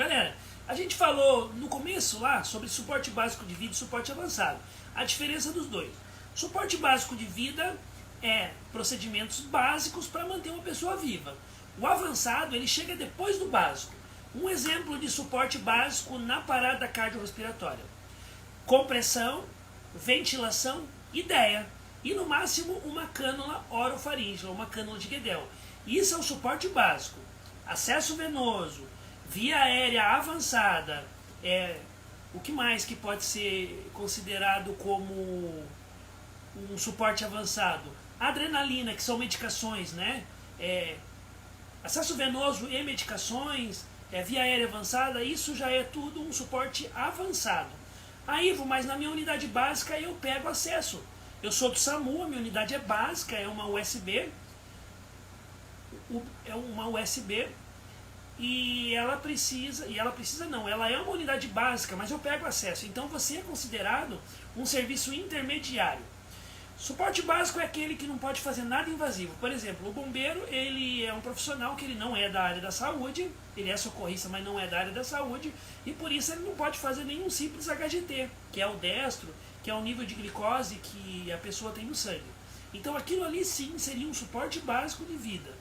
Galera, a gente falou no começo lá sobre suporte básico de vida e suporte avançado. A diferença dos dois. Suporte básico de vida é procedimentos básicos para manter uma pessoa viva. O avançado, ele chega depois do básico. Um exemplo de suporte básico na parada cardiorrespiratória: compressão, ventilação e DEA. E no máximo uma cânula orofaríngea, uma cânula de Guedel. Isso é o suporte básico. Acesso venoso, via aérea avançada, o que mais que pode ser considerado como um suporte avançado? Adrenalina, que são medicações, né? Acesso venoso e medicações, via aérea avançada, isso já é tudo um suporte avançado. Aí, Ivo, mas na minha unidade básica eu pego acesso. Eu sou do SAMU, a minha unidade é básica, é uma USB. E ela é uma unidade básica, mas eu pego acesso. Então você é considerado um serviço intermediário. Suporte básico é aquele que não pode fazer nada invasivo. Por exemplo, o bombeiro, ele é um profissional que ele não é da área da saúde, ele é socorrista, mas não é da área da saúde, e por isso ele não pode fazer nenhum simples HGT, que é o destro, que é o nível de glicose que a pessoa tem no sangue. Então aquilo ali sim seria um suporte básico de vida.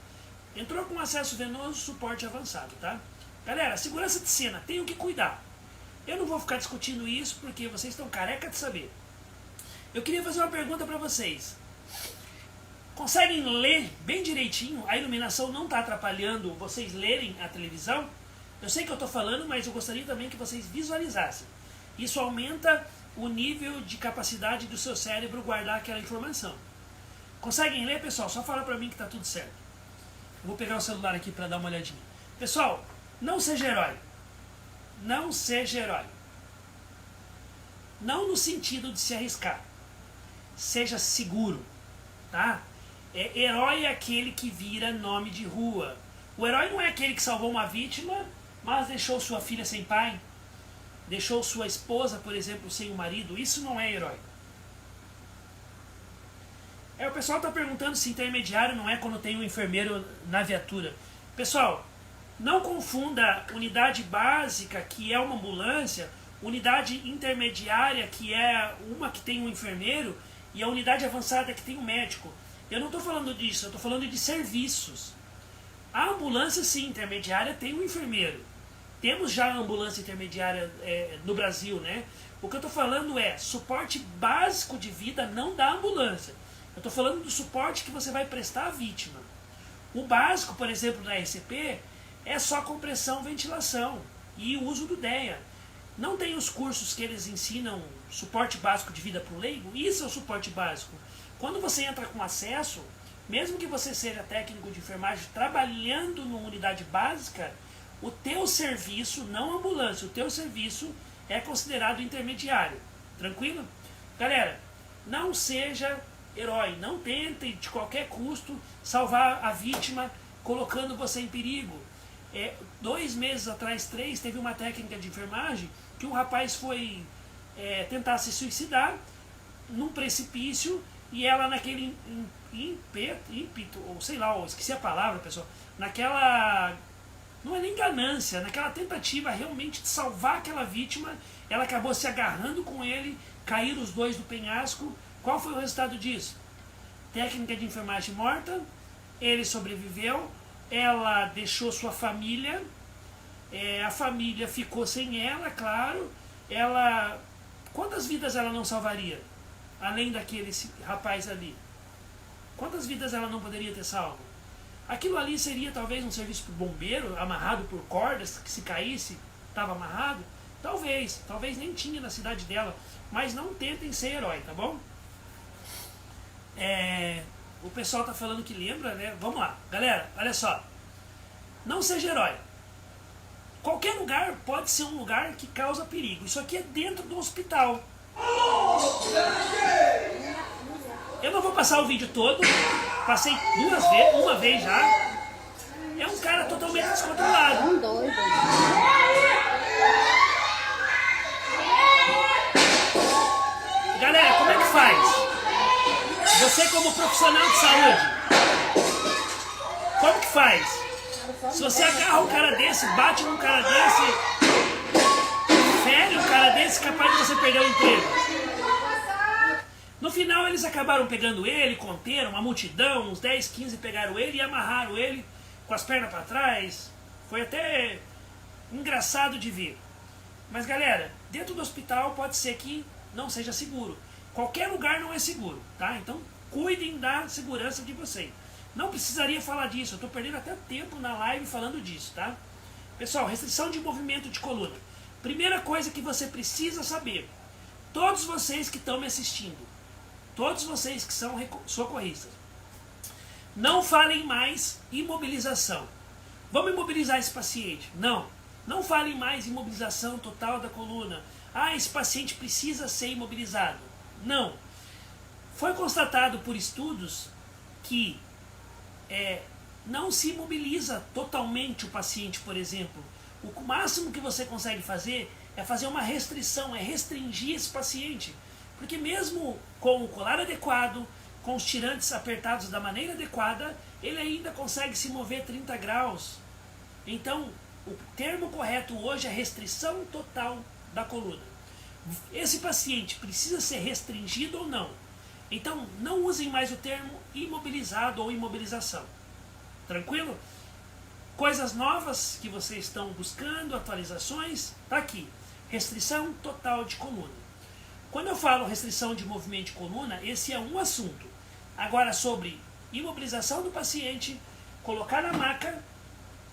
Entrou com acesso venoso, suporte avançado, tá? Galera, segurança de cena, tenho que cuidar. Eu não vou ficar discutindo isso porque vocês estão careca de saber. Eu queria fazer uma pergunta para vocês. Conseguem ler bem direitinho? A iluminação não está atrapalhando vocês lerem a televisão? Eu sei que eu estou falando, mas eu gostaria também que vocês visualizassem. Isso aumenta o nível de capacidade do seu cérebro guardar aquela informação. Conseguem ler, pessoal? Só fala para mim que está tudo certo. Eu vou pegar o celular aqui para dar uma olhadinha. Pessoal, não seja herói. Não seja herói. Não no sentido de se arriscar. Seja seguro, tá? Herói é aquele que vira nome de rua. O herói não é aquele que salvou uma vítima, mas deixou sua filha sem pai, deixou sua esposa, por exemplo, sem o marido. Isso não é herói. O pessoal está perguntando se intermediário não é quando tem um enfermeiro na viatura. Pessoal, não confunda unidade básica, que é uma ambulância, unidade intermediária, que é uma que tem um enfermeiro, e a unidade avançada que tem um médico. Eu não estou falando disso, eu estou falando de serviços. A ambulância, sim, intermediária, tem um enfermeiro. Temos já a ambulância intermediária no Brasil, né? O que eu estou falando é suporte básico de vida, não da ambulância. Eu estou falando do suporte que você vai prestar à vítima. O básico, por exemplo, na RCP, é só compressão, ventilação e o uso do DEA. Não tem os cursos que eles ensinam suporte básico de vida para o leigo? Isso é o suporte básico. Quando você entra com acesso, mesmo que você seja técnico de enfermagem trabalhando numa unidade básica, o teu serviço, não ambulância, o teu serviço é considerado intermediário. Tranquilo? Galera, não seja herói, não tente de qualquer custo salvar a vítima colocando você em perigo. 2 meses atrás, 3, teve uma técnica de enfermagem que um rapaz foi tentar se suicidar num precipício e ela naquele ímpeto, ou sei lá, esqueci a palavra, pessoal, naquela, não é nem ganância, naquela tentativa realmente de salvar aquela vítima, ela acabou se agarrando com ele, caíram os dois do penhasco. Qual foi o resultado disso? Técnica de enfermagem morta, ele sobreviveu, ela deixou sua família, a família ficou sem ela, claro. Quantas vidas ela não salvaria? Além daquele rapaz ali. Quantas vidas ela não poderia ter salvo? Aquilo ali seria talvez um serviço para o bombeiro, amarrado por cordas, que se caísse, estava amarrado? Talvez nem tinha na cidade dela. Mas não tentem ser herói, tá bom? O pessoal tá falando que lembra, né? Vamos lá, galera, olha só. Não seja herói. Qualquer lugar pode ser um lugar que causa perigo. Isso aqui é dentro do hospital. Eu não vou passar o vídeo todo. Passei 2 vezes, uma vez já. É um cara totalmente descontrolado. Doido. Galera, como é que faz? Você como profissional de saúde, como que faz? Se você agarra um cara desse, bate num cara desse, acontece? Capaz de você perder o emprego. No final eles acabaram pegando ele, conteram uma multidão, uns 10, 15 pegaram ele e amarraram ele com as pernas para trás. Foi até engraçado de ver. Mas galera, dentro do hospital pode ser que não seja seguro. Qualquer lugar não é seguro, tá? Então cuidem da segurança de vocês. Não precisaria falar disso, eu estou perdendo até tempo na live falando disso, tá? Pessoal, restrição de movimento de coluna. Primeira coisa que você precisa saber. Todos vocês que estão me assistindo, todos vocês que são socorristas, não falem mais imobilização. Vamos imobilizar esse paciente. Não. Não falem mais imobilização total da coluna. Ah, esse paciente precisa ser imobilizado. Não. Foi constatado por estudos que não se imobiliza totalmente o paciente, por exemplo. O máximo que você consegue fazer é fazer uma restrição, é restringir esse paciente. Porque mesmo com o colar adequado, com os tirantes apertados da maneira adequada, ele ainda consegue se mover 30 graus. Então, o termo correto hoje é restrição total da coluna. Esse paciente precisa ser restringido ou não? Então, não usem mais o termo imobilizado ou imobilização. Tranquilo? Coisas novas que vocês estão buscando, atualizações, tá aqui. Restrição total de coluna. Quando eu falo restrição de movimento de coluna, esse é um assunto. Agora, sobre imobilização do paciente, colocar na maca,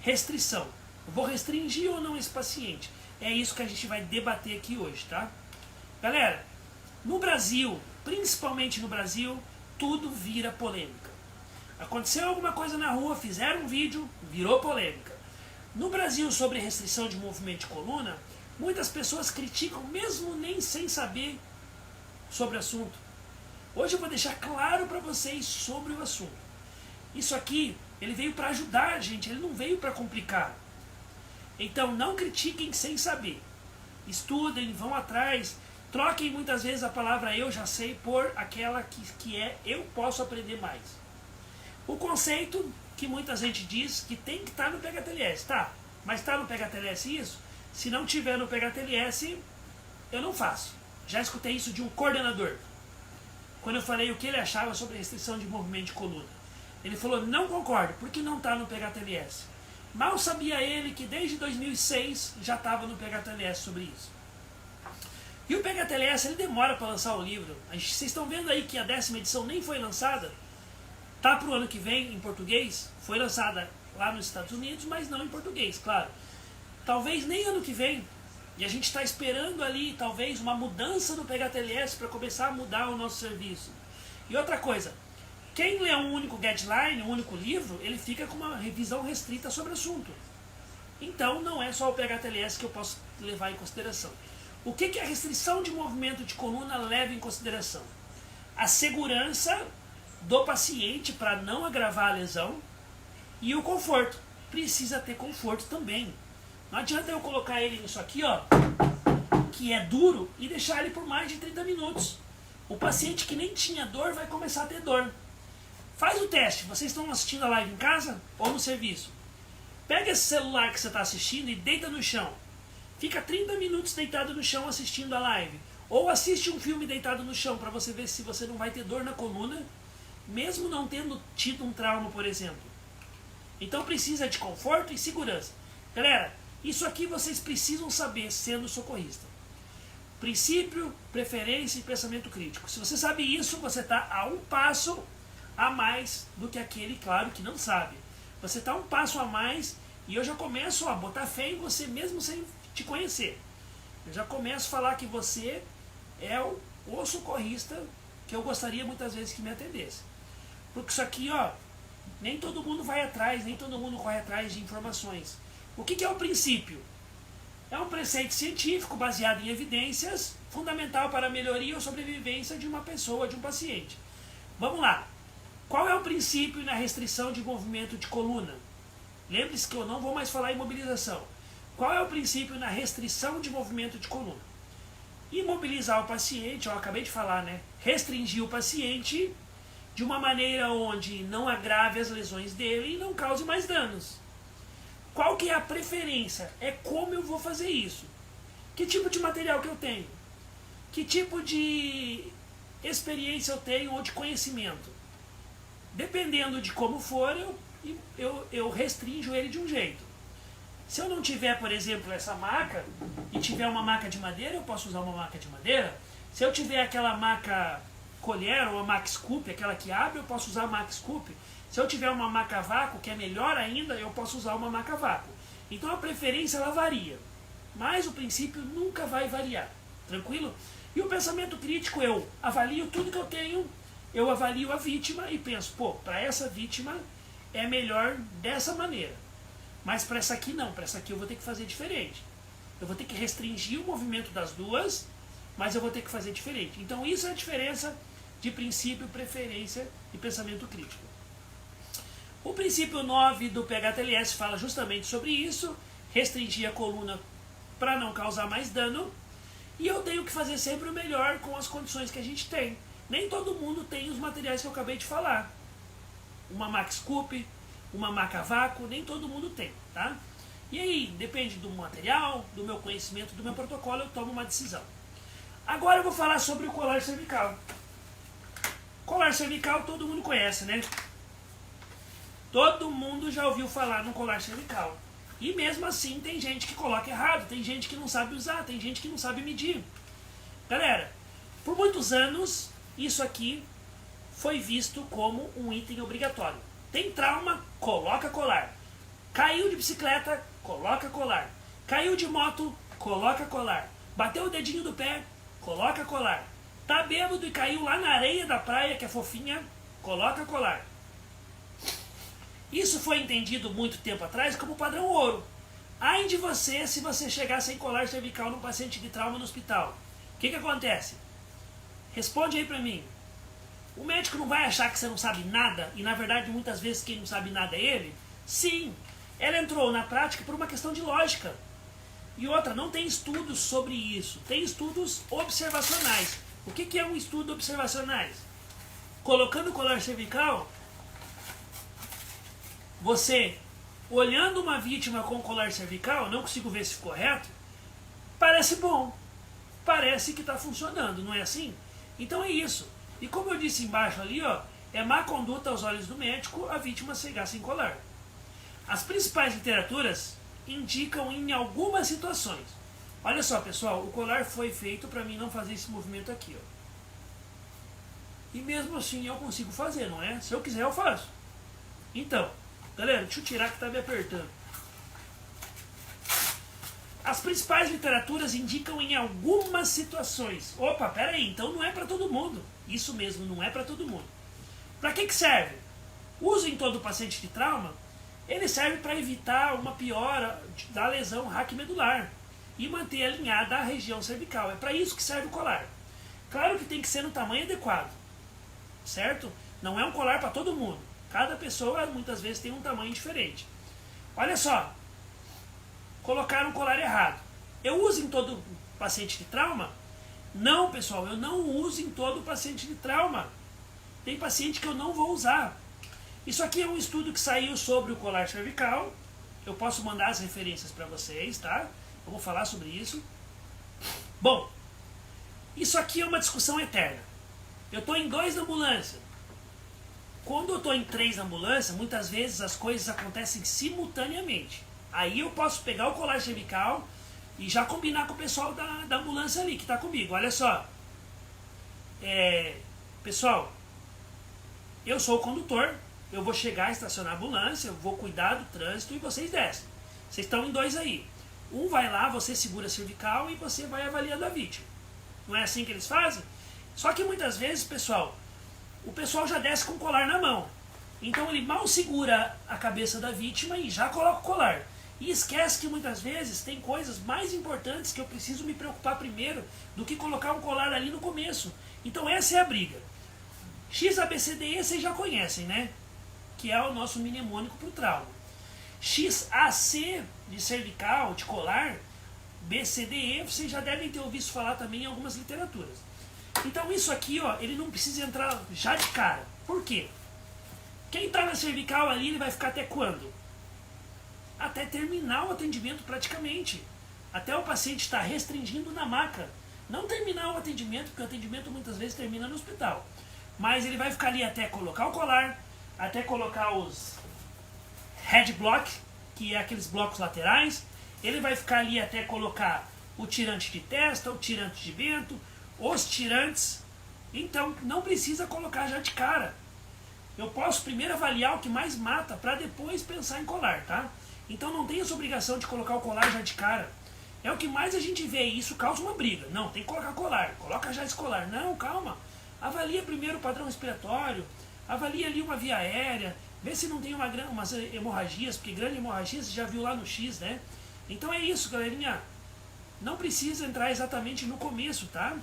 restrição. Eu vou restringir ou não esse paciente? É isso que a gente vai debater aqui hoje, tá? Galera, no Brasil, principalmente no Brasil, tudo vira polêmica. Aconteceu alguma coisa na rua, fizeram um vídeo, virou polêmica. No Brasil, sobre restrição de movimento de coluna, muitas pessoas criticam mesmo nem sem saber sobre o assunto. Hoje eu vou deixar claro para vocês sobre o assunto. Isso aqui, ele veio para ajudar a gente, ele não veio para complicar. Então não critiquem sem saber. Estudem, vão atrás, troquem muitas vezes a palavra eu já sei por aquela que é eu posso aprender mais. O conceito que muita gente diz que tem que estar no PHTLS, tá? Mas está no PHTLS isso? Se não tiver no PHTLS, eu não faço. Já escutei isso de um coordenador. Quando eu falei o que ele achava sobre restrição de movimento de coluna. Ele falou, não concordo, porque não está no PHTLS. Mal sabia ele que desde 2006 já estava no PHTLS sobre isso. E o PHTLS, ele demora para lançar o livro. Vocês estão vendo aí que a 10ª edição nem foi lançada. Tá para o ano que vem em português. Foi lançada lá nos Estados Unidos, mas não em português, claro. Talvez nem ano que vem. E a gente está esperando ali, talvez, uma mudança do PHTLS para começar a mudar o nosso serviço. E outra coisa, quem lê um único guideline, um único livro, ele fica com uma revisão restrita sobre o assunto. Então, não é só o PHTLS que eu posso levar em consideração. O que a restrição de movimento de coluna leva em consideração? A segurança do paciente para não agravar a lesão e o conforto. Precisa ter conforto também. Não adianta eu colocar ele nisso aqui, ó, que é duro, e deixar ele por mais de 30 minutos. O paciente que nem tinha dor vai começar a ter dor. Faz o teste. Vocês estão assistindo a live em casa ou no serviço? Pega esse celular que você está assistindo e deita no chão. Fica 30 minutos deitado no chão assistindo a live. Ou assiste um filme deitado no chão para você ver se você não vai ter dor na coluna, mesmo não tendo tido um trauma, por exemplo. Então precisa de conforto e segurança. Galera, isso aqui vocês precisam saber sendo socorrista. Princípio, preferência e pensamento crítico. Se você sabe isso, você está a um passo a mais do que aquele, claro, que não sabe. Você está um passo a mais e eu já começo a botar fé em você mesmo sem te conhecer. Eu já começo a falar que você é o socorrista que eu gostaria muitas vezes que me atendesse. Porque isso aqui, ó, nem todo mundo vai atrás, nem todo mundo corre atrás de informações. O que é o princípio? É um preceito científico baseado em evidências, fundamental para a melhoria ou sobrevivência de uma pessoa, de um paciente. Vamos lá. Qual é o princípio na restrição de movimento de coluna? Lembre-se que eu não vou mais falar em mobilização. Qual é o princípio na restrição de movimento de coluna? Imobilizar o paciente, eu acabei de falar, né? Restringir o paciente de uma maneira onde não agrave as lesões dele e não cause mais danos. Qual que é a preferência? É como eu vou fazer isso. Que tipo de material que eu tenho? Que tipo de experiência eu tenho ou de conhecimento? Dependendo de como for, eu restringo ele de um jeito. Se eu não tiver, por exemplo, essa maca, e tiver uma maca de madeira, eu posso usar uma maca de madeira. Se eu tiver aquela maca colher ou a maca scoop, aquela que abre, eu posso usar a maca scoop. Se eu tiver uma maca vácuo, que é melhor ainda, eu posso usar uma maca vácuo. Então a preferência ela varia, mas o princípio nunca vai variar, tranquilo? E o pensamento crítico, eu avalio tudo que eu tenho, eu avalio a vítima e penso, pô, para essa vítima é melhor dessa maneira. Mas para essa aqui não, para essa aqui eu vou ter que fazer diferente. Eu vou ter que restringir o movimento das duas, mas eu vou ter que fazer diferente. Então isso é a diferença de princípio, preferência e pensamento crítico. O princípio 9 do PHTLS fala justamente sobre isso, restringir a coluna para não causar mais dano, e eu tenho que fazer sempre o melhor com as condições que a gente tem. Nem todo mundo tem os materiais que eu acabei de falar. Uma maca scoop, uma maca vácuo, nem todo mundo tem, tá? E aí, depende do material, do meu conhecimento, do meu protocolo, eu tomo uma decisão. Agora eu vou falar sobre o colar cervical. Colar cervical todo mundo conhece, né? Todo mundo já ouviu falar no colar cervical. E mesmo assim tem gente que coloca errado, tem gente que não sabe usar, tem gente que não sabe medir. Galera, por muitos anos, isso aqui foi visto como um item obrigatório. Tem trauma, coloca colar. Caiu de bicicleta, coloca colar. Caiu de moto, coloca colar. Bateu o dedinho do pé, coloca colar. Tá bêbado e caiu lá na areia da praia, que é fofinha, coloca colar. Isso foi entendido muito tempo atrás como padrão ouro. Ai de você se você chegar sem colar cervical num paciente de trauma no hospital. O que acontece? Responde aí pra mim. O médico não vai achar que você não sabe nada, e na verdade muitas vezes quem não sabe nada é ele? Sim, ela entrou na prática por uma questão de lógica. E outra, não tem estudos sobre isso, tem estudos observacionais. O que é um estudo observacionais? Colocando o colar cervical, você, olhando uma vítima com colar cervical, não consigo ver se ficou reto, parece bom, parece que está funcionando, não é assim? Então é isso. E como eu disse embaixo ali, ó, é má conduta aos olhos do médico a vítima chegar sem colar. As principais literaturas indicam em algumas situações. Olha só, pessoal, o colar foi feito para mim não fazer esse movimento aqui, ó. E mesmo assim eu consigo fazer, não é? Se eu quiser eu faço. Então, galera, deixa eu tirar que tá me apertando. As principais literaturas indicam em algumas situações. Opa, peraí, então não é para todo mundo. Isso mesmo, não é para todo mundo. Para que serve? Uso em todo paciente de trauma, ele serve para evitar uma piora da lesão raquimedular e manter alinhada a região cervical. É para isso que serve o colar. Claro que tem que ser no tamanho adequado, certo? Não é um colar para todo mundo. Cada pessoa muitas vezes tem um tamanho diferente. Olha só, colocaram um colar errado. Eu uso em todo paciente de trauma? Não, pessoal, eu não uso em todo paciente de trauma. Tem paciente que eu não vou usar. Isso aqui é um estudo que saiu sobre o colar cervical. Eu posso mandar as referências para vocês, tá? Eu vou falar sobre isso. Bom, isso aqui é uma discussão eterna. Eu estou em 2 na ambulância. Quando eu estou em 3 na ambulância, muitas vezes as coisas acontecem simultaneamente. Aí eu posso pegar o colar cervical e já combinar com o pessoal da ambulância ali que está comigo. Olha só. Pessoal, eu sou o condutor. Eu vou chegar, estacionar a ambulância, eu vou cuidar do trânsito e vocês descem. Vocês estão em 2 aí. Um vai lá, você segura a cervical e você vai avaliando a vítima. Não é assim que eles fazem? Só que muitas vezes, pessoal, o pessoal já desce com o colar na mão. Então ele mal segura a cabeça da vítima e já coloca o colar. E esquece que muitas vezes tem coisas mais importantes que eu preciso me preocupar primeiro do que colocar um colar ali no começo. Então essa é a briga. XABCDE vocês já conhecem, né? Que é o nosso mnemônico para o trauma. XAC de cervical, de colar, BCDE, vocês já devem ter ouvido falar também em algumas literaturas. Então isso aqui, ó, ele não precisa entrar já de cara. Por quê? Quem está na cervical ali, ele vai ficar até quando? Até terminar o atendimento praticamente. até o paciente estar restringindo na maca. Não terminar o atendimento, porque o atendimento muitas vezes termina no hospital. Mas ele vai ficar ali até colocar o colar, até colocar os head block, que é aqueles blocos laterais. Ele vai ficar ali até colocar o tirante de testa, o tirante de vento, os tirantes. Então não precisa colocar já de cara. Eu posso primeiro avaliar o que mais mata para depois pensar em colar, tá? Então não tem essa obrigação de colocar o colar já de cara. É o que mais a gente vê e isso causa uma briga. Não, tem que colocar colar, coloca já esse colar. Não, calma. Avalia primeiro o padrão respiratório, avalia ali uma via aérea, vê se não tem umas hemorragias, porque grande hemorragia você já viu lá no X, né? Então é isso, galerinha. Não precisa entrar exatamente no começo, tá?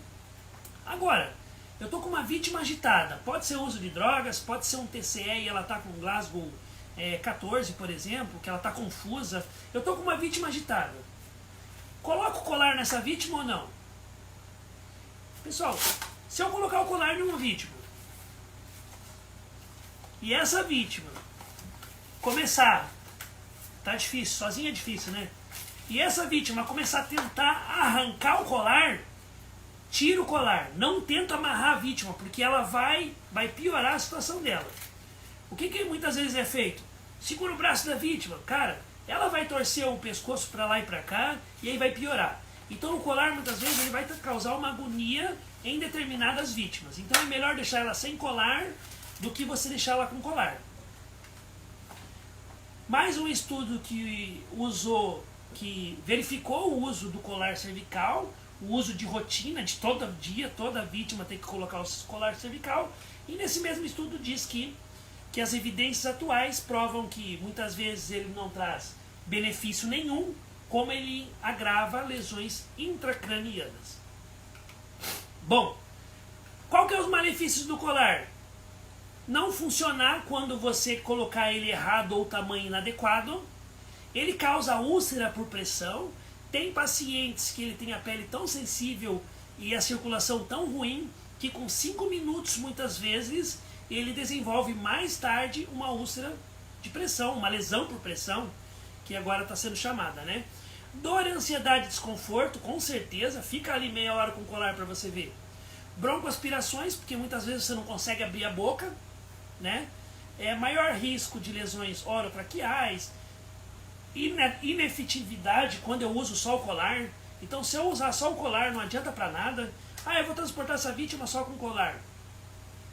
Agora, eu tô com uma vítima agitada. Pode ser uso de drogas, pode ser um TCE e ela tá com Glasgow 14, por exemplo, que ela tá confusa. Eu tô com uma vítima agitada. Coloco o colar nessa vítima ou não? Pessoal, se eu colocar o colar numa vítima e essa vítima começar, tá difícil, sozinha é difícil, né? E essa vítima começar a tentar arrancar o colar, tira o colar, não tenta amarrar a vítima, porque ela vai piorar a situação dela. O que muitas vezes é feito? Segura o braço da vítima, cara, ela vai torcer o pescoço para lá e para cá e aí vai piorar. Então o colar muitas vezes ele vai causar uma agonia em determinadas vítimas. Então é melhor deixar ela sem colar do que você deixar ela com colar. Mais um estudo que verificou o uso do colar cervical, o uso de rotina, de todo dia, toda vítima tem que colocar o colar cervical, e nesse mesmo estudo diz que as evidências atuais provam que muitas vezes ele não traz benefício nenhum, como ele agrava lesões intracranianas. Bom, qual que é os malefícios do colar? Não funcionar quando você colocar ele errado ou tamanho inadequado. Ele causa úlcera por pressão. Tem pacientes que ele tem a pele tão sensível e a circulação tão ruim que com 5 minutos muitas vezes ele desenvolve mais tarde uma úlcera de pressão, uma lesão por pressão, que agora está sendo chamada, né? Dor, ansiedade, desconforto, com certeza, fica ali meia hora com o colar para você ver. Broncoaspirações, porque muitas vezes você não consegue abrir a boca, né? Maior risco de lesões orotraqueais, inefetividade quando eu uso só o colar. Então se eu usar só o colar não adianta para nada. Eu vou transportar essa vítima só com colar.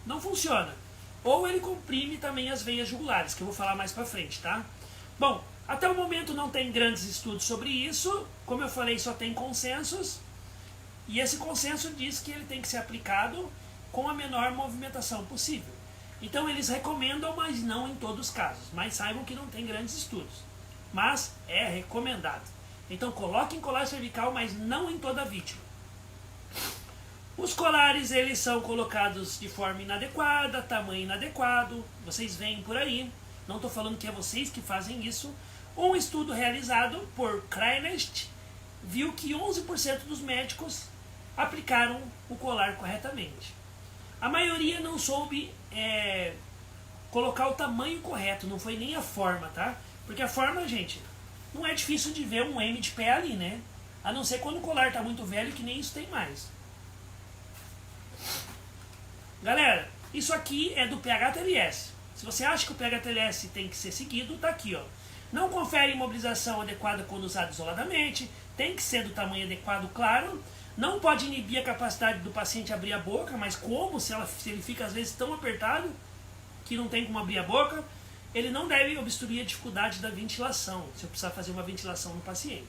Não funciona. Ou ele comprime também as veias jugulares, que eu vou falar mais para frente, tá? Bom, até o momento não tem grandes estudos sobre isso. Como eu falei, só tem consensos. E esse consenso diz que ele tem que ser aplicado com a menor movimentação possível. Então eles recomendam, mas não em todos os casos. Mas saibam que não tem grandes estudos. Mas é recomendado. Então coloquem colar cervical, mas não em toda a vítima. Os colares eles são colocados de forma inadequada, tamanho inadequado. Vocês veem por aí. Não estou falando que é vocês que fazem isso. Um estudo realizado por Kreinest viu que 11% dos médicos aplicaram o colar corretamente. A maioria não soube colocar o tamanho correto, não foi nem a forma, tá? Porque a forma, gente, não é difícil de ver um M de pé ali, né? A não ser quando o colar está muito velho, que nem isso tem mais. Galera, isso aqui é do PHTLS. Se você acha que o PHTLS tem que ser seguido, tá aqui, ó. Não confere imobilização adequada quando usado isoladamente, tem que ser do tamanho adequado, claro. Não pode inibir a capacidade do paciente abrir a boca, mas como? Se ele fica às vezes tão apertado que não tem como abrir a boca. Ele não deve obstruir a dificuldade da ventilação, se eu precisar fazer uma ventilação no paciente.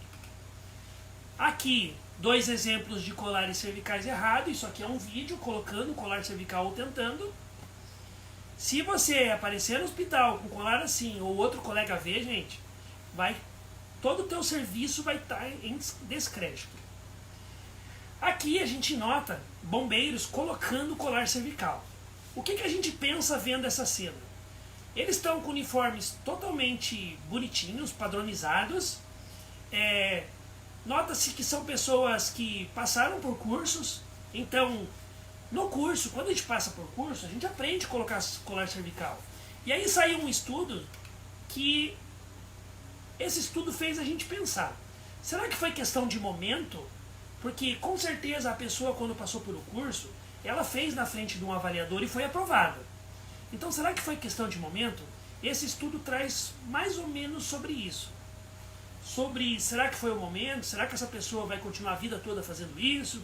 Aqui, 2 exemplos de colares cervicais errados. Isso aqui é um vídeo colocando o colar cervical ou tentando. Se você aparecer no hospital com colar assim, ou outro colega ver, gente, todo o teu serviço vai estar em descrédito. Aqui a gente nota bombeiros colocando colar cervical. O que a gente pensa vendo essa cena? Eles estão com uniformes totalmente bonitinhos, padronizados. Nota-se que são pessoas que passaram por cursos. Então, no curso, quando a gente passa por curso, a gente aprende a colocar colar cervical. E aí saiu um estudo que... Esse estudo fez a gente pensar. Será que foi questão de momento? Porque com certeza a pessoa, quando passou pelo curso, ela fez na frente de um avaliador e foi aprovada. Então será que foi questão de momento? Esse estudo traz mais ou menos sobre isso. Sobre será que foi o momento? Será que essa pessoa vai continuar a vida toda fazendo isso?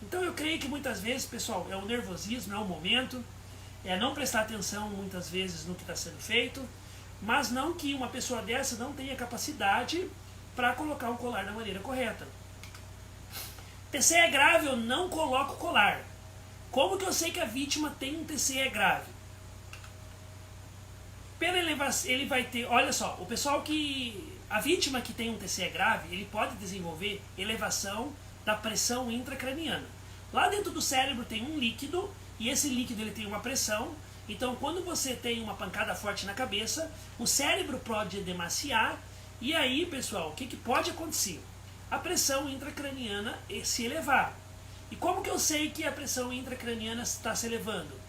Então eu creio que muitas vezes, pessoal, é o nervosismo, é o momento, é não prestar atenção muitas vezes no que está sendo feito, mas não que uma pessoa dessa não tenha capacidade para colocar o colar da maneira correta. TCE grave, eu não coloco colar. Como que eu sei que a vítima tem um TCE grave? Pela elevação, ele vai ter, olha só, o pessoal que, a vítima que tem um TCE grave, ele pode desenvolver elevação da pressão intracraniana. Lá dentro do cérebro tem um líquido, e esse líquido ele tem uma pressão. Então quando você tem uma pancada forte na cabeça, o cérebro pode edemaciar, e aí, pessoal, o que pode acontecer? A pressão intracraniana se elevar. E como que eu sei que a pressão intracraniana está se elevando?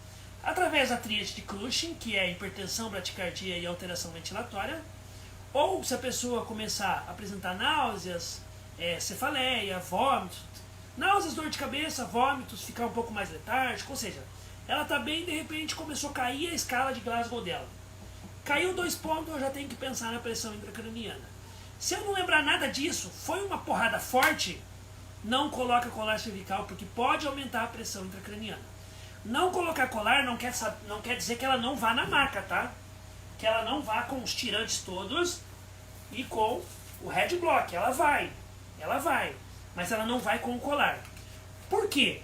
Através da tríade de Cushing, que é hipertensão, bradicardia e alteração ventilatória, ou se a pessoa começar a apresentar náuseas, cefaleia, vômitos, náuseas, dor de cabeça, vômitos, ficar um pouco mais letárgico, ou seja, ela está bem e de repente começou a cair a escala de Glasgow dela. Caiu 2 pontos, eu já tenho que pensar na pressão intracraniana. Se eu não lembrar nada disso, foi uma porrada forte, não coloca colar cervical, porque pode aumentar a pressão intracraniana. Não colocar colar não quer dizer que ela não vá na maca, tá? Que ela não vá com os tirantes todos e com o head block. Ela vai, mas ela não vai com o colar. Por quê?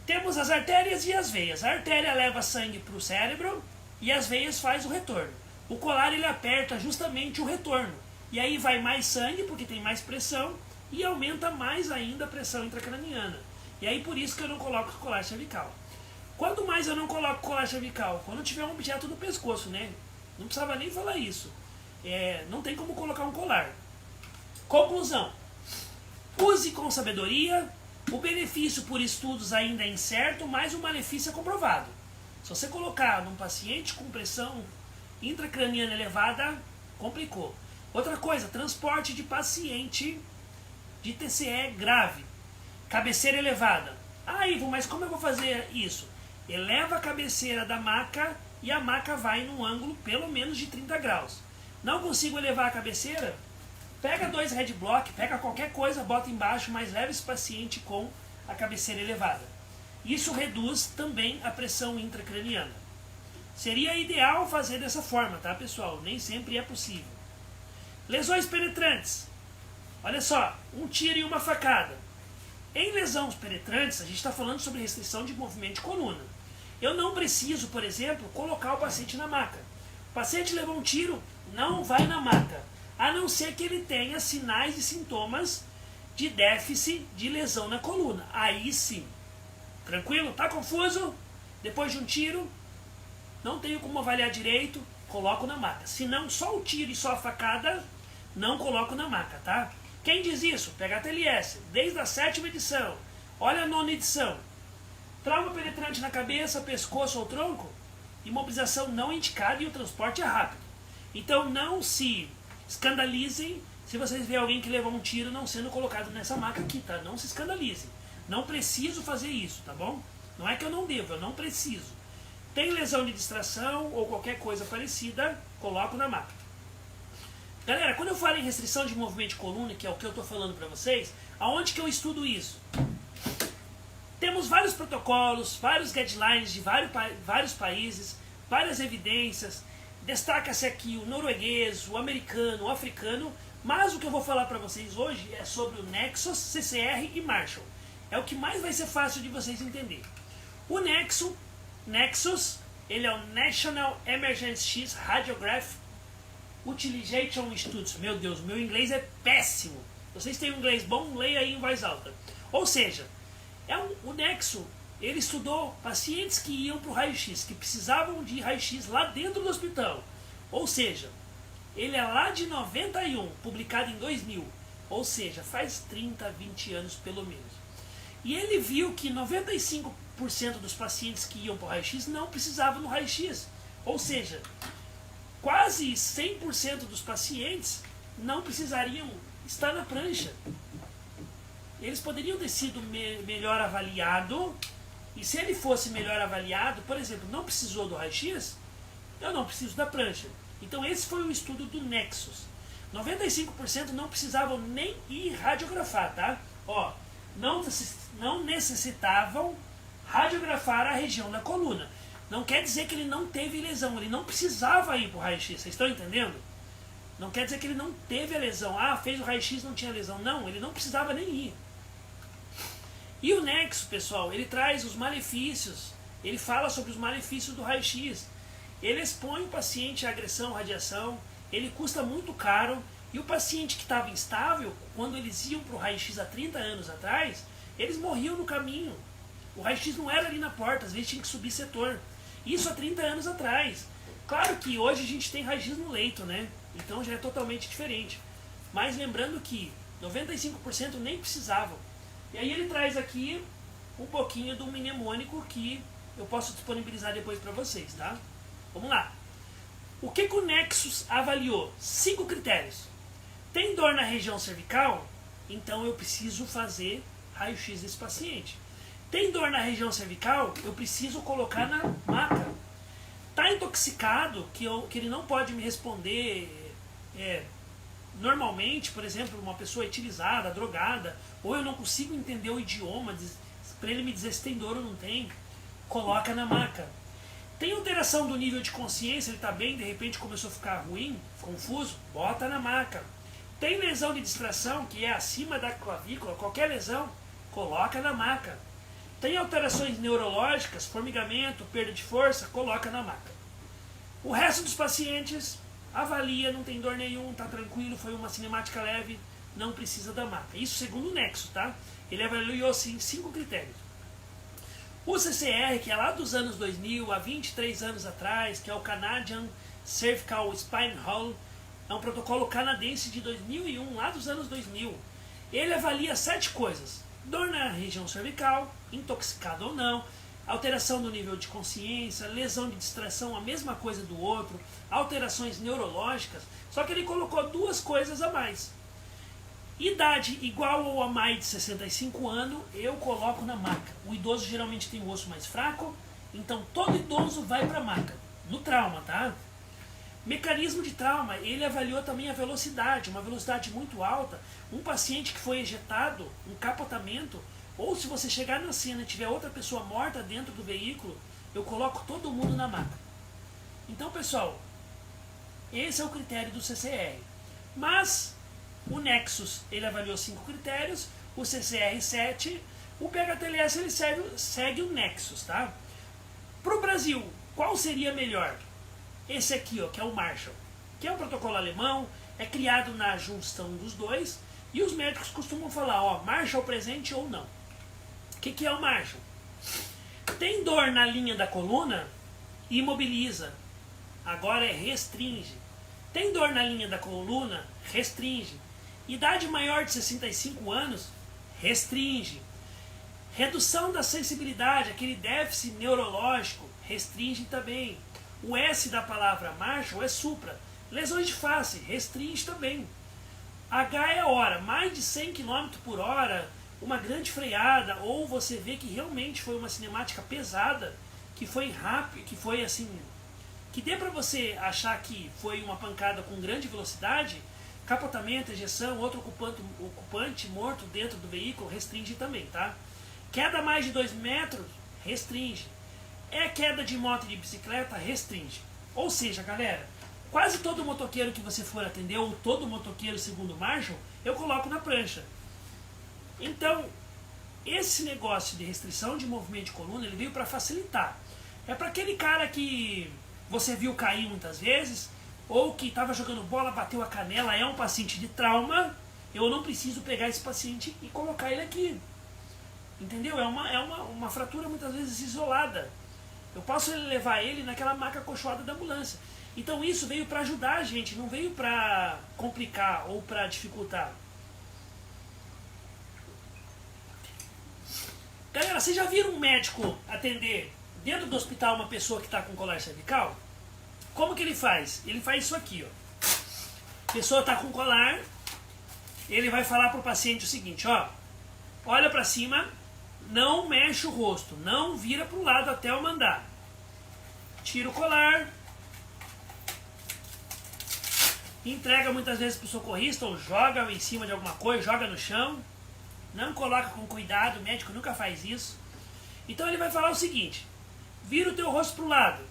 Temos as artérias e as veias. A artéria leva sangue para o cérebro e as veias faz o retorno. O colar ele aperta justamente o retorno. E aí vai mais sangue, porque tem mais pressão, e aumenta mais ainda a pressão intracraniana. E aí por isso que eu não coloco colar cervical. Quando mais eu não coloco colar cervical? Quando tiver um objeto no pescoço, né? Não precisava nem falar isso. Não tem como colocar um colar. Conclusão. Use com sabedoria. O benefício por estudos ainda é incerto, mas o malefício é comprovado. Se você colocar num paciente com pressão intracraniana elevada, complicou. Outra coisa, transporte de paciente de TCE grave. Cabeceira elevada. Ah, Ivo, mas como eu vou fazer isso? Eleva a cabeceira da maca e a maca vai num ângulo pelo menos de 30 graus. Não consigo elevar a cabeceira? Pega 2 head block, pega qualquer coisa, bota embaixo, mas leva esse paciente com a cabeceira elevada. Isso reduz também a pressão intracraniana. Seria ideal fazer dessa forma, tá, pessoal? Nem sempre é possível. Lesões penetrantes. Olha só, um tiro e uma facada. Em lesões penetrantes, a gente está falando sobre restrição de movimento de coluna. Eu não preciso, por exemplo, colocar o paciente na maca. O paciente levou um tiro, não vai na maca. A não ser que ele tenha sinais e sintomas de déficit de lesão na coluna. Aí sim. Tranquilo? Tá confuso? Depois de um tiro, não tenho como avaliar direito, coloco na maca. Se não, só o tiro e só a facada, não coloco na maca, tá? Quem diz isso? Pega a TLS, desde a 7ª edição. Olha a 9ª edição. Trauma penetrante na cabeça, pescoço ou tronco, imobilização não indicada e o transporte é rápido. Então não se escandalizem se vocês verem alguém que levou um tiro não sendo colocado nessa maca aqui, tá? Não se escandalizem. Não preciso fazer isso, tá bom? Não é que eu não devo, eu não preciso. Tem lesão de distração ou qualquer coisa parecida, coloco na maca. Galera, quando eu falo em restrição de movimento de coluna, que é o que eu estou falando para vocês, aonde que eu estudo isso? Temos vários protocolos, vários guidelines de vários países, várias evidências. Destaca-se aqui o norueguês, o americano, o africano, mas o que eu vou falar para vocês hoje é sobre o Nexus, CCR e Marshall. É o que mais vai ser fácil de vocês entenderem. O Nexus, ele é o National Emergency Radiograph Utilization Studies. Meu Deus, o meu inglês é péssimo. Vocês têm um inglês bom? Leia aí em voz alta. Ou seja, o Nexus, ele estudou pacientes que iam para o raio-x, que precisavam de raio-x lá dentro do hospital. Ou seja, ele é lá de 91, publicado em 2000. Ou seja, faz 30, 20 anos pelo menos. E ele viu que 95% dos pacientes que iam para o raio-x não precisavam do raio-x. Ou seja, quase 100% dos pacientes não precisariam está na prancha. Eles poderiam ter sido melhor avaliado, e se ele fosse melhor avaliado, por exemplo, não precisou do raio-x, eu não preciso da prancha. Então esse foi o estudo do Nexus. 95% não precisavam nem ir radiografar, tá? Ó, não necessitavam radiografar a região da coluna. Não quer dizer que ele não teve lesão, ele não precisava ir para o raio-x, vocês estão entendendo? Não quer dizer que ele não teve a lesão. Ah, fez o raio-x, não tinha lesão. Não, ele não precisava nem ir. E o Nexus, pessoal, ele traz os malefícios, ele fala sobre os malefícios do raio-x. Ele expõe o paciente à agressão, radiação, ele custa muito caro, e o paciente que estava instável, quando eles iam para o raio-x há 30 anos atrás, eles morriam no caminho. O raio-x não era ali na porta, às vezes tinha que subir setor. Isso há 30 anos atrás. Claro que hoje a gente tem raio-x no leito, né? Então já é totalmente diferente. Mas lembrando que 95% nem precisavam. E aí ele traz aqui um pouquinho do mnemônico que eu posso disponibilizar depois para vocês, tá? Vamos lá. O que o Nexus avaliou? 5 critérios. Tem dor na região cervical? Então eu preciso fazer raio-x desse paciente. Tem dor na região cervical? Eu preciso colocar na maca. Está intoxicado, que ele não pode me responder normalmente, por exemplo, uma pessoa etilizada, drogada, ou eu não consigo entender o idioma, para ele me dizer se tem dor ou não tem, coloca na maca. Tem alteração do nível de consciência, ele está bem, de repente começou a ficar ruim, confuso, bota na maca. Tem lesão de distração, que é acima da clavícula, qualquer lesão, coloca na maca. Tem alterações neurológicas, formigamento, perda de força, coloca na maca. O resto dos pacientes avalia, não tem dor nenhum, está tranquilo, foi uma cinemática leve, não precisa da maca. Isso segundo o Nexus, tá? Ele avaliou assim 5 critérios. O CCR, que é lá dos anos 2000, há 23 anos atrás, que é o Canadian Cervical Spine Hall, é um protocolo canadense de 2001, lá dos anos 2000. Ele avalia 7 coisas. Dor na região cervical, intoxicado ou não, alteração do nível de consciência, lesão de distração, a mesma coisa do outro, alterações neurológicas, só que ele colocou 2 coisas a mais. Idade igual ou a mais de 65 anos, eu coloco na maca. O idoso geralmente tem o osso mais fraco, então todo idoso vai para a maca, no trauma, tá? Mecanismo de trauma, ele avaliou também a velocidade, uma velocidade muito alta. Um paciente que foi ejetado, um capotamento, ou se você chegar na cena e tiver outra pessoa morta dentro do veículo, eu coloco todo mundo na maca. Então, pessoal, esse é o critério do CCR. Mas o Nexus, ele avaliou 5 critérios, o CCR 7, o PHTLS ele segue o Nexus, tá? Para o Brasil, qual seria melhor? Esse aqui, ó, que é o Marshall, que é um protocolo alemão, é criado na junção dos dois, e os médicos costumam falar, ó, Marshall presente ou não. O que é o Marshall? Tem dor na linha da coluna? Imobiliza. Agora é restringe. Tem dor na linha da coluna? Restringe. Idade maior de 65 anos? Restringe. Redução da sensibilidade, aquele déficit neurológico? Restringe também. O S da palavra Marshall é supra. Lesões de face, restringe também. H é hora, mais de 100 km por hora, uma grande freada, ou você vê que realmente foi uma cinemática pesada, que foi rápido, que foi assim, que dê para você achar que foi uma pancada com grande velocidade, capotamento, ejeção, outro ocupante morto dentro do veículo, restringe também, tá? Queda mais de 2 metros, restringe. É queda de moto e de bicicleta, restringe. Ou seja, galera, quase todo motoqueiro que você for atender, ou todo motoqueiro segundo Marshall, eu coloco na prancha. Então, esse negócio de restrição de movimento de coluna, ele veio para facilitar. É para aquele cara que você viu cair muitas vezes, ou que estava jogando bola, bateu a canela, é um paciente de trauma, eu não preciso pegar esse paciente e colocar ele aqui. Entendeu? É uma fratura muitas vezes isolada. Eu posso levar ele naquela maca acolchoada da ambulância. Então isso veio para ajudar a gente, não veio para complicar ou para dificultar. Galera, vocês já viram um médico atender dentro do hospital uma pessoa que está com colar cervical? Como que ele faz? Ele faz isso aqui, ó. A pessoa está com colar, ele vai falar para o paciente o seguinte, ó, olha para cima, não mexe o rosto, não vira para o lado até eu mandar. Tira o colar, entrega muitas vezes para o socorrista ou joga em cima de alguma coisa, joga no chão, não coloca com cuidado, o médico nunca faz isso. Então ele vai falar o seguinte, vira o teu rosto para o lado,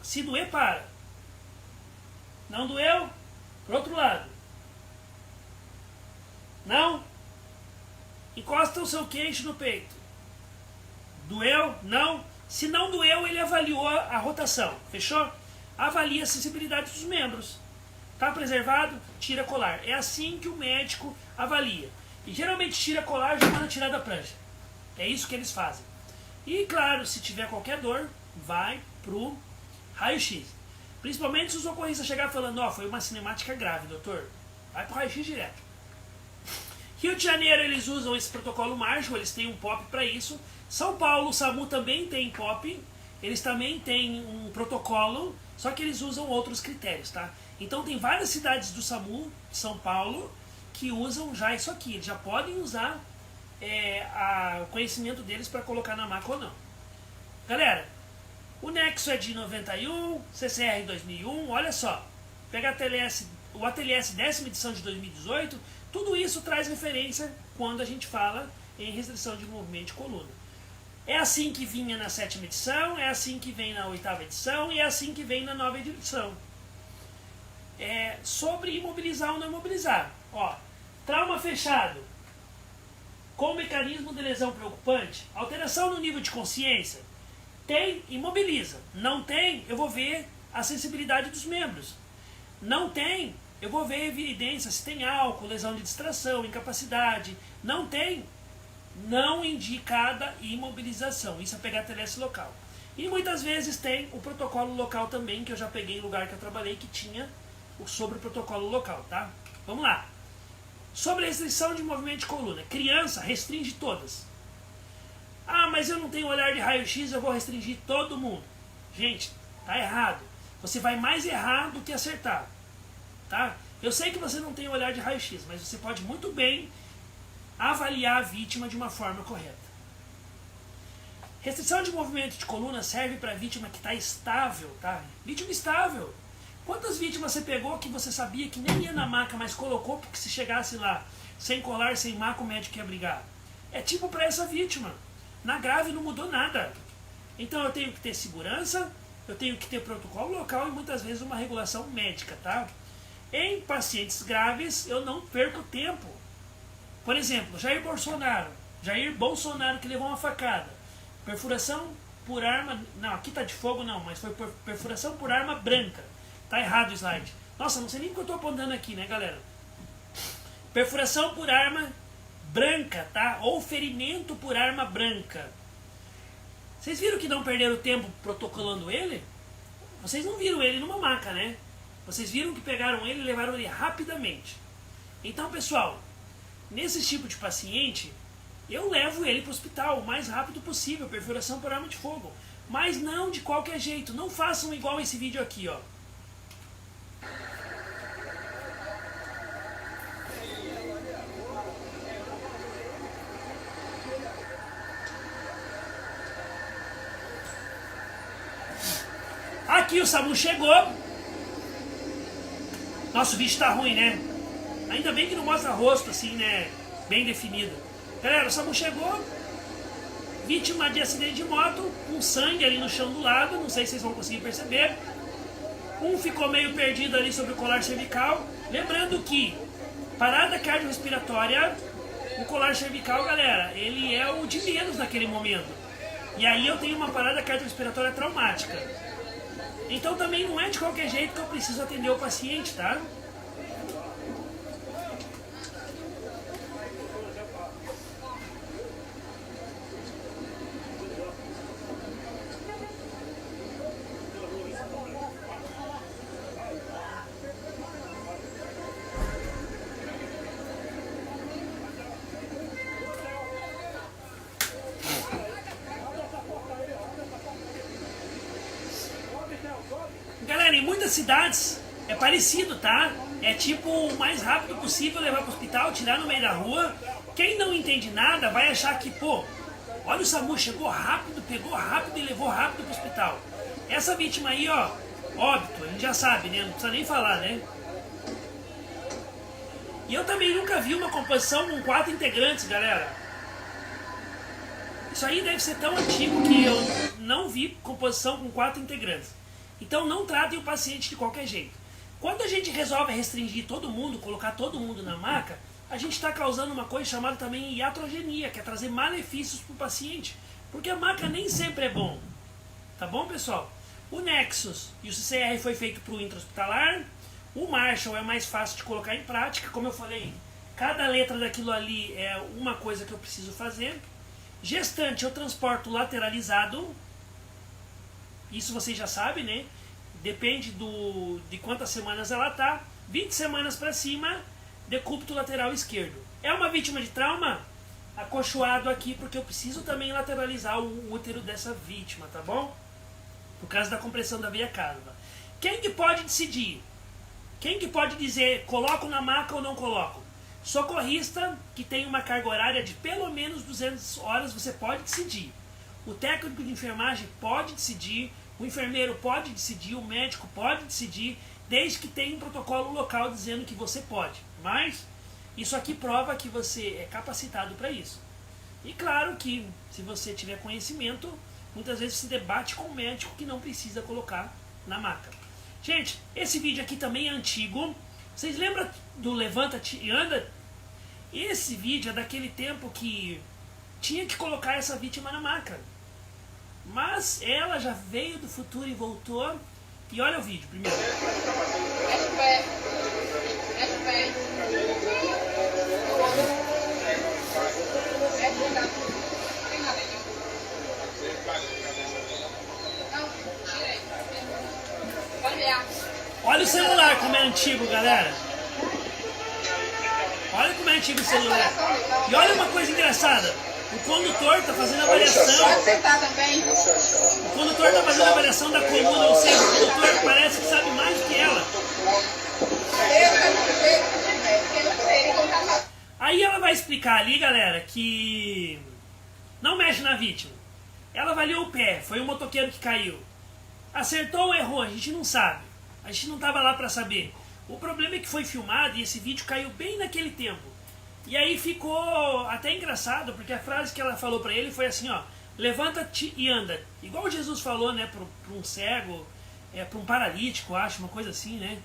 se doer para, não doeu, para o outro lado, não, encosta o seu queixo no peito, doeu, não, se não doeu ele avaliou a rotação, fechou? Avalia a sensibilidade dos membros. Está preservado? Tira colar. É assim que o médico avalia. E geralmente tira colar já manda tirar da prancha. É isso que eles fazem. E claro, se tiver qualquer dor, vai pro raio-x. Principalmente se o socorrista chegar falando, ó, foi uma cinemática grave, doutor. Vai pro raio-x direto. Rio de Janeiro eles usam esse protocolo Marshall, eles têm um POP para isso. São Paulo, o SAMU também tem POP. Eles também têm um protocolo, só que eles usam outros critérios, tá? Então tem várias cidades do SAMU, São Paulo, que usam já isso aqui. Eles já podem usar o conhecimento deles para colocar na maca ou não. Galera, o Nexo é de 91, CCR 2001, olha só. Pega o ATLS 10ª edição de 2018, tudo isso traz referência quando a gente fala em restrição de movimento de coluna. É assim que vinha na 7ª edição, é assim que vem na 8ª edição e é assim que vem na 9ª edição. Sobre imobilizar ou não imobilizar. Ó, trauma fechado, com mecanismo de lesão preocupante, alteração no nível de consciência, tem, imobiliza. Não tem, eu vou ver a sensibilidade dos membros. Não tem, eu vou ver evidência se tem álcool, lesão de distração, incapacidade. Não tem, não indicada imobilização. Isso é pegar TLS local. E muitas vezes tem o protocolo local também, que eu já peguei em lugar que eu trabalhei, que tinha sobre o protocolo local, tá? Vamos lá. Sobre a restrição de movimento de coluna. Criança, restringe todas. Ah, mas eu não tenho olhar de raio-x, eu vou restringir todo mundo. Gente, tá errado. Você vai mais errar do que acertar. Tá? Eu sei que você não tem olhar de raio-x, mas você pode muito bem avaliar a vítima de uma forma correta. Restrição de movimento de coluna serve para vítima que está estável, tá? Vítima estável. Quantas vítimas você pegou que você sabia que nem ia na maca, mas colocou porque se chegasse lá sem colar, sem maca, o médico ia brigar? É tipo para essa vítima. Na grave não mudou nada. Então eu tenho que ter segurança, eu tenho que ter protocolo local e muitas vezes uma regulação médica, tá? Em pacientes graves eu não perco tempo. Por exemplo, Jair Bolsonaro que levou uma facada. Perfuração por arma... Não, aqui tá de fogo não, mas foi perfuração por arma branca. Tá errado o slide. Nossa, não sei nem o que eu tô apontando aqui, né, galera? Perfuração por arma branca, tá? Ou ferimento por arma branca. Vocês viram que não perderam tempo protocolando ele? Vocês não viram ele numa maca, né? Vocês viram que pegaram ele e levaram ele rapidamente. Então, pessoal, nesse tipo de paciente, eu levo ele para o hospital o mais rápido possível, perfuração por arma de fogo. Mas não de qualquer jeito. Não façam igual esse vídeo aqui, ó. Aqui o SAMU chegou. Nossa, o vídeo tá ruim, né? Ainda bem que não mostra rosto assim, né? Bem definido. Galera, o SAMU chegou. Vítima de acidente de moto, com sangue ali no chão do lado. Não sei se vocês vão conseguir perceber. Um ficou meio perdido ali sobre o colar cervical. Lembrando que parada cardiorrespiratória, o colar cervical, galera, ele é o de menos naquele momento. E aí eu tenho uma parada cardiorrespiratória traumática. Então também não é de qualquer jeito que eu preciso atender o paciente, tá? Galera, em muitas cidades é parecido, tá? É tipo o mais rápido possível levar para o hospital, tirar no meio da rua. Quem não entende nada vai achar que, pô, olha o SAMU, chegou rápido, pegou rápido e levou rápido para o hospital. Essa vítima aí, ó, óbito, a gente já sabe, né? Não precisa nem falar, né? E eu também nunca vi uma composição com 4 integrantes, galera. Isso aí deve ser tão antigo que eu não vi composição com 4 integrantes. Então não tratem o paciente de qualquer jeito. Quando a gente resolve restringir todo mundo, colocar todo mundo na maca, a gente está causando uma coisa chamada também iatrogenia, que é trazer malefícios para o paciente. Porque a maca nem sempre é bom. Tá bom, pessoal? O Nexus e o CCR foi feito para o intra-hospitalar. O Marshall é mais fácil de colocar em prática. Como eu falei, cada letra daquilo ali é uma coisa que eu preciso fazer. Gestante eu transporto lateralizado. Isso vocês já sabem, né? Depende de quantas semanas ela tá. 20 semanas para cima, decúbito lateral esquerdo. É uma vítima de trauma? Acolchoado aqui, porque eu preciso também lateralizar o útero dessa vítima, tá bom? Por causa da compressão da veia cava. Quem que pode decidir? Quem que pode dizer, coloco na maca ou não coloco? Socorrista, que tem uma carga horária de pelo menos 200 horas, você pode decidir. O técnico de enfermagem pode decidir. O enfermeiro pode decidir, o médico pode decidir, desde que tenha um protocolo local dizendo que você pode. Mas isso aqui prova que você é capacitado para isso. E claro que, se você tiver conhecimento, muitas vezes você debate com o médico que não precisa colocar na maca. Gente, esse vídeo aqui também é antigo. Vocês lembram do Levanta-te e Anda? Esse vídeo é daquele tempo que tinha que colocar essa vítima na maca. Mas ela já veio do futuro e voltou. E olha o vídeo primeiro. Olha o celular como é antigo, galera. Olha como é antigo o celular. E olha uma coisa engraçada. O condutor está fazendo avaliação. O condutor está fazendo avaliação da coluna, ou seja, o condutor parece que sabe mais do que ela. Aí ela vai explicar ali, galera, que não mexe na vítima. Ela avaliou o pé, foi um motoqueiro que caiu. Acertou ou errou? A gente não sabe. A gente não estava lá para saber. O problema é que foi filmado e esse vídeo caiu bem naquele tempo. E aí ficou até engraçado, porque a frase que ela falou para ele foi assim, ó: levanta-te e anda. Igual Jesus falou, né, para um cego, para um paralítico, acho, uma coisa assim, né?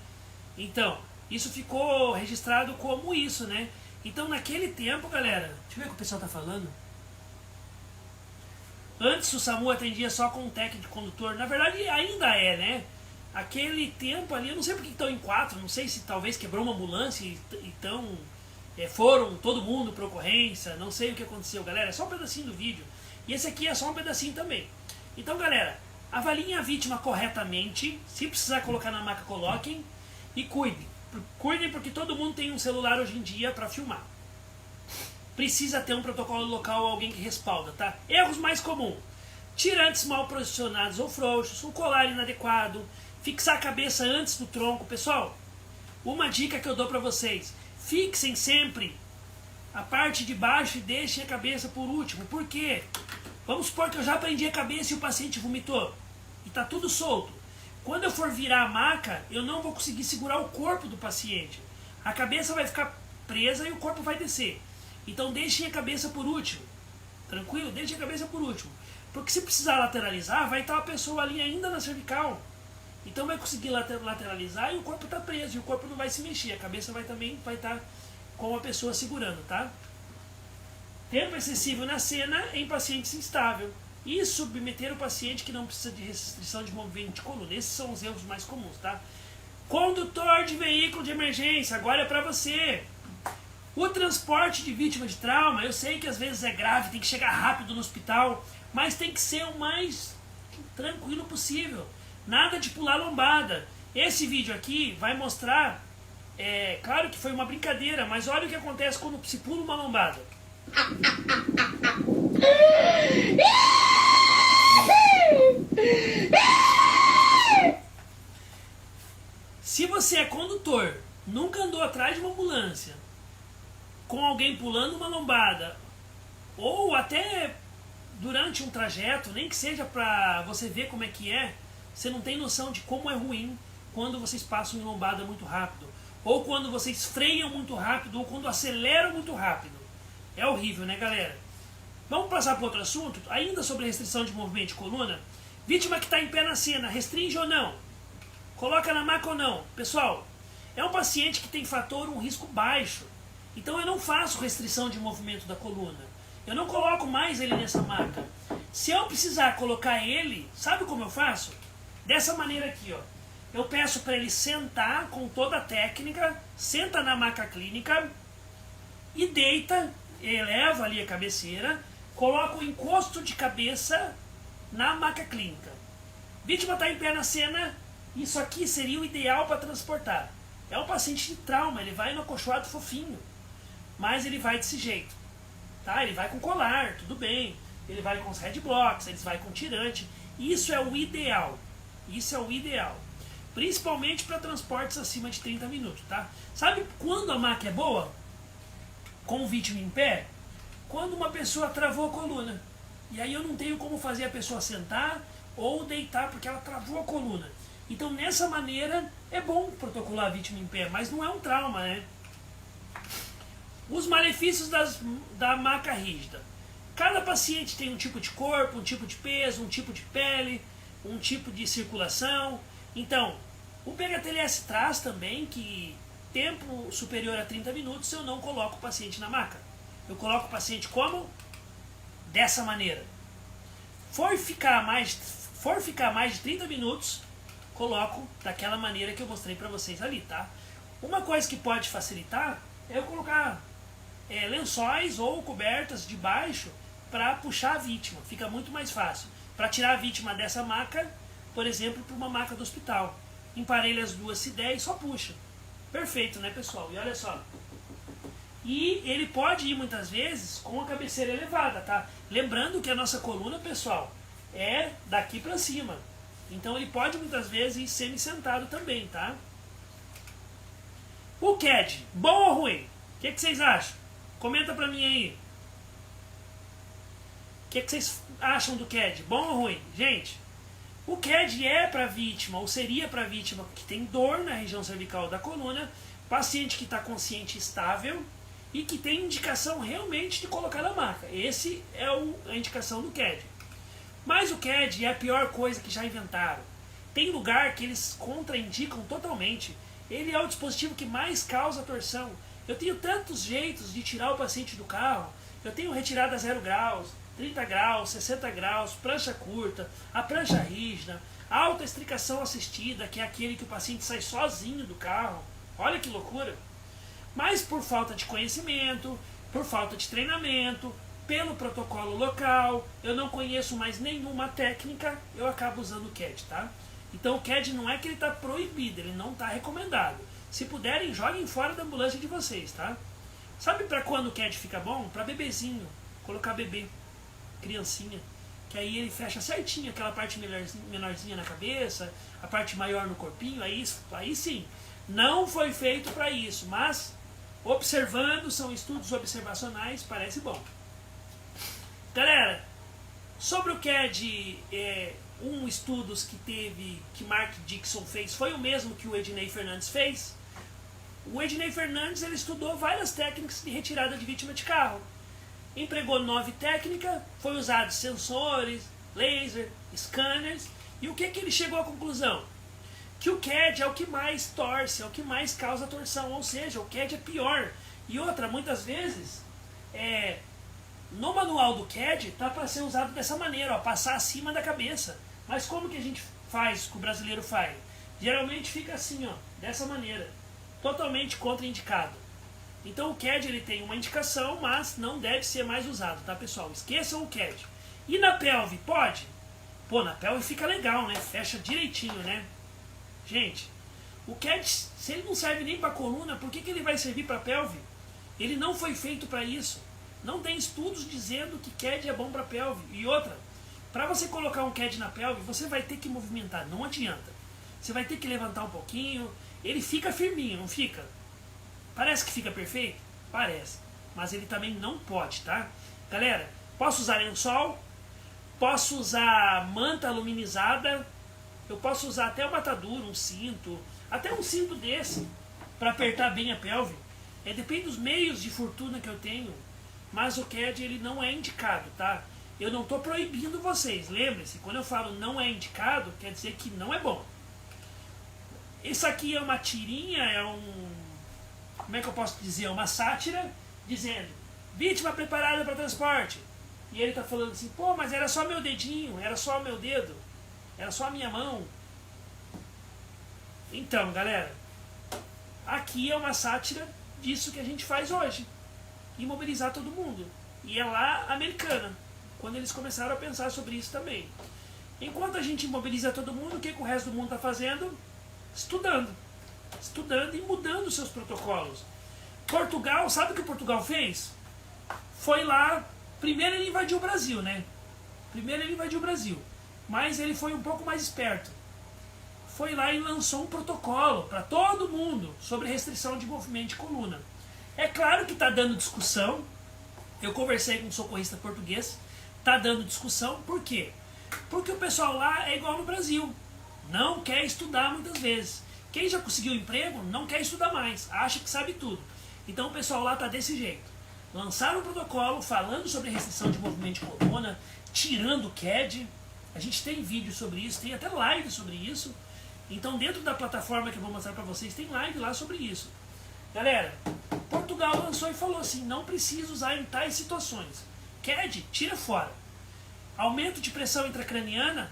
Então, isso ficou registrado como isso, né? Então, naquele tempo, galera, deixa eu ver o que o pessoal tá falando. Antes o SAMU atendia só com um técnico de condutor. Na verdade, ainda é, né? Aquele tempo ali, eu não sei porque estão em 4, não sei se talvez quebrou uma ambulância e então foram todo mundo para ocorrência, não sei o que aconteceu, galera. É só um pedacinho do vídeo. E esse aqui é só um pedacinho também. Então, galera, avaliem a vítima corretamente. Se precisar colocar na maca, coloquem. E cuidem. Cuidem porque todo mundo tem um celular hoje em dia para filmar. Precisa ter um protocolo local ou alguém que respalda, tá? Erros mais comuns: tirantes mal posicionados ou frouxos, um colar inadequado, fixar a cabeça antes do tronco. Pessoal, uma dica que eu dou para vocês: fixem sempre a parte de baixo e deixem a cabeça por último. Por quê? Vamos supor que eu já prendi a cabeça e o paciente vomitou e tá tudo solto. Quando eu for virar a maca, eu não vou conseguir segurar o corpo do paciente. A cabeça vai ficar presa e o corpo vai descer. Então deixem a cabeça por último. Tranquilo? Deixem a cabeça por último. Porque se precisar lateralizar, vai estar a pessoa ali ainda na cervical. Então vai conseguir lateralizar e o corpo está preso. E o corpo não vai se mexer. A cabeça também vai estar com a pessoa segurando, tá? Tempo excessivo na cena em pacientes instável. E submeter o paciente que não precisa de restrição de movimento de coluna. Esses são os erros mais comuns, tá? Condutor de veículo de emergência, agora é para você. O transporte de vítima de trauma, eu sei que às vezes é grave, tem que chegar rápido no hospital, mas tem que ser o mais tranquilo possível. Nada de pular lombada. Esse vídeo aqui vai mostrar, claro que foi uma brincadeira, mas olha o que acontece quando se pula uma lombada. Se você é condutor nunca andou atrás de uma ambulância, com alguém pulando uma lombada, ou até durante um trajeto, nem que seja para você ver como é que é, você não tem noção de como é ruim quando vocês passam em lombada muito rápido, ou quando vocês freiam muito rápido, ou quando aceleram muito rápido. É horrível, né, galera? Vamos passar para outro assunto, ainda sobre restrição de movimento de coluna. Vítima que está em pé na cena, restringe ou não? Coloca na maca ou não? Pessoal, é um paciente que tem fator um risco baixo, então eu não faço restrição de movimento da coluna. Eu não coloco mais ele nessa maca. Se eu precisar colocar ele, sabe como eu faço? Dessa maneira aqui, ó. Eu peço para ele sentar com toda a técnica, senta na maca clínica e deita, eleva ali a cabeceira, coloca o encosto de cabeça na maca clínica. Vítima está em pé na cena, isso aqui seria o ideal para transportar. É um paciente de trauma, ele vai no acolchoado fofinho, mas ele vai desse jeito. Tá? Ele vai com colar, tudo bem. Ele vai com os headblocks, ele vai com tirante. Isso é o ideal. Isso é o ideal. Principalmente para transportes acima de 30 minutos. Tá? Sabe quando a maca é boa? Com o vítima em pé? Quando uma pessoa travou a coluna. E aí eu não tenho como fazer a pessoa sentar ou deitar porque ela travou a coluna. Então nessa maneira é bom protocolar a vítima em pé, mas não é um trauma, né? Os malefícios da maca rígida. Cada paciente tem um tipo de corpo, um tipo de peso, um tipo de pele, um tipo de circulação. Então, o PHTLS traz também que tempo superior a 30 minutos eu não coloco o paciente na maca. Eu coloco o paciente como? Dessa maneira. For ficar mais de 30 minutos, coloco daquela maneira que eu mostrei para vocês ali, tá? Uma coisa que pode facilitar é eu colocar lençóis ou cobertas de baixo para puxar a vítima. Fica muito mais fácil. Para tirar a vítima dessa maca, por exemplo, para uma maca do hospital. Emparelha as duas se der e só puxa. Perfeito, né, pessoal? E olha só. E ele pode ir muitas vezes com a cabeceira elevada, tá? Lembrando que a nossa coluna, pessoal, é daqui para cima. Então ele pode muitas vezes ir semi-sentado também, tá? O CAD, bom ou ruim? O que vocês acham? Comenta pra mim aí. O que vocês acham do CAD? Bom ou ruim? Gente, o CAD é para vítima, ou seria para vítima que tem dor na região cervical da coluna, paciente que está consciente e estável e que tem indicação realmente de colocar na maca. Esse é a indicação do CAD. Mas o CAD é a pior coisa que já inventaram. Tem lugar que eles contraindicam totalmente. Ele é o dispositivo que mais causa torção. Eu tenho tantos jeitos de tirar o paciente do carro. Eu tenho retirada a 0 graus, 30 graus, 60 graus, prancha curta, a prancha rígida, alta estricação assistida, que é aquele que o paciente sai sozinho do carro. Olha que loucura. Mas por falta de conhecimento, por falta de treinamento, pelo protocolo local, eu não conheço mais nenhuma técnica, eu acabo usando o CAD, tá? Então o CAD não é que ele está proibido, ele não está recomendado. Se puderem, joguem fora da ambulância de vocês, tá? Sabe para quando o CAD fica bom? Para bebezinho, colocar bebê, criancinha, que aí ele fecha certinho aquela parte menorzinha na cabeça, a parte maior no corpinho, aí sim. Não foi feito para isso, mas observando, são estudos observacionais, parece bom. Galera, sobre o CAD, estudos que Mark Dixon fez, foi o mesmo que o Ednei Fernandes fez. O Ednei Fernandes ele estudou várias técnicas de retirada de vítima de carro. Empregou 9 técnicas, foi usado sensores, laser, scanners, e o que ele chegou à conclusão? Que o CAD é o que mais torce, é o que mais causa torção, ou seja, o CAD é pior. E outra, muitas vezes, no manual do CAD tá para ser usado dessa maneira, ó, passar acima da cabeça. Mas como que a gente faz, que o brasileiro faz? Geralmente fica assim, ó, dessa maneira, totalmente contraindicado. Então o CAD ele tem uma indicação, mas não deve ser mais usado, tá, pessoal? Esqueçam o CAD. E na pelve, pode? Pô, na pelve fica legal, né? Fecha direitinho, né? Gente, o CAD, se ele não serve nem para coluna, por que ele vai servir para pelve? Ele não foi feito para isso. Não tem estudos dizendo que CAD é bom para pelve. E outra, para você colocar um CAD na pelve, você vai ter que movimentar, não adianta. Você vai ter que levantar um pouquinho, ele fica firminho, não fica? Parece que fica perfeito? Parece. Mas ele também não pode, tá? Galera, posso usar lençol, posso usar manta aluminizada, eu posso usar até uma atadura, um cinto, até um cinto desse, para apertar bem a pelve. Depende dos meios de fortuna que eu tenho, mas o CAD ele não é indicado, tá? Eu não estou proibindo vocês, lembre-se, quando eu falo não é indicado, quer dizer que não é bom. Isso aqui é uma tirinha, é um... como é que eu posso dizer? É uma sátira, dizendo, vítima preparada para transporte. E ele está falando assim, pô, mas era só meu dedinho, era só meu dedo, era só a minha mão. Então, galera, aqui é uma sátira disso que a gente faz hoje. Imobilizar todo mundo. E é lá americana, quando eles começaram a pensar sobre isso também. Enquanto a gente imobiliza todo mundo, o que o resto do mundo está fazendo? Estudando. Estudando e mudando seus protocolos. Portugal, sabe o que Portugal fez? Foi lá, primeiro ele invadiu o Brasil, né? Primeiro ele invadiu o Brasil. Mas ele foi um pouco mais esperto. Foi lá e lançou um protocolo para todo mundo sobre restrição de movimento de coluna. É claro que está dando discussão. Eu conversei com um socorrista português. Está dando discussão. Por quê? Porque o pessoal lá é igual no Brasil. Não quer estudar muitas vezes. Quem já conseguiu emprego não quer estudar mais. Acha que sabe tudo. Então o pessoal lá está desse jeito. Lançaram um protocolo falando sobre restrição de movimento de coluna, tirando o CAD. A gente tem vídeo sobre isso, tem até live sobre isso. Então dentro da plataforma que eu vou mostrar para vocês, tem live lá sobre isso. Galera, Portugal lançou e falou assim, não precisa usar em tais situações. CAD, tira fora. Aumento de pressão intracraniana,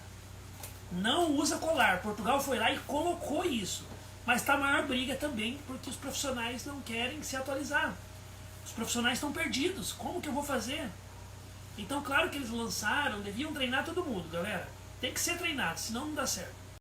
não usa colar. Portugal foi lá e colocou isso. Mas está a maior briga também, porque os profissionais não querem se atualizar. Os profissionais estão perdidos. Como que eu vou fazer? Então, claro que eles lançaram, deviam treinar todo mundo, galera. Tem que ser treinado, senão não dá certo.